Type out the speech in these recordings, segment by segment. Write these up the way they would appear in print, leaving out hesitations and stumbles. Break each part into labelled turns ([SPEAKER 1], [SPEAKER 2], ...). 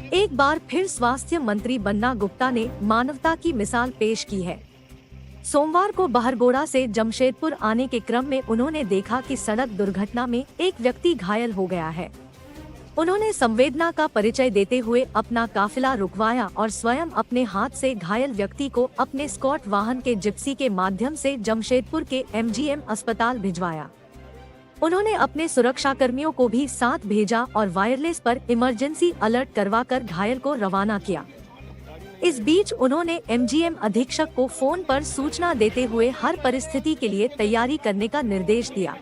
[SPEAKER 1] एक बार फिर स्वास्थ्य मंत्री बन्ना गुप्ता ने मानवता की मिसाल पेश की है। सोमवार को बहरगोड़ा से जमशेदपुर आने के क्रम में उन्होंने देखा कि सड़क दुर्घटना में एक व्यक्ति घायल हो गया है। उन्होंने संवेदना का परिचय देते हुए अपना काफिला रुकवाया और स्वयं अपने हाथ से घायल व्यक्ति को अपने स्कॉट वाहन के जिप्सी के माध्यम से जमशेदपुर के एमजीएम अस्पताल भिजवाया। उन्होंने अपने सुरक्षाकर्मियों को भी साथ भेजा और वायरलेस पर इमरजेंसी अलर्ट करवाकर घायल को रवाना किया। इस बीच उन्होंने एमजीएम अधीक्षक को फोन पर सूचना देते हुए हर परिस्थिति के लिए तैयारी करने का निर्देश दिया।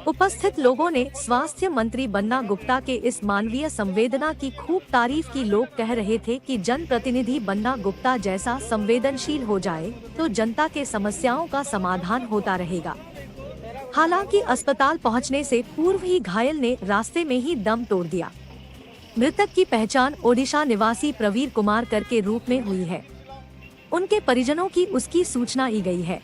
[SPEAKER 1] उपस्थित लोगों ने स्वास्थ्य मंत्री बन्ना गुप्ता के इस मानवीय संवेदना की खूब तारीफ की। लोग कह रहे थे कि जनप्रतिनिधि बन्ना गुप्ता जैसा संवेदनशील हो जाए तो जनता के समस्याओं का समाधान होता रहेगा। हालांकि अस्पताल पहुंचने से पूर्व ही घायल ने रास्ते में ही दम तोड़ दिया। मृतक की पहचान ओडिशा निवासी प्रवीर कुमार कर के रूप में हुई है। उनके परिजनों की उसकी सूचना दी गई है।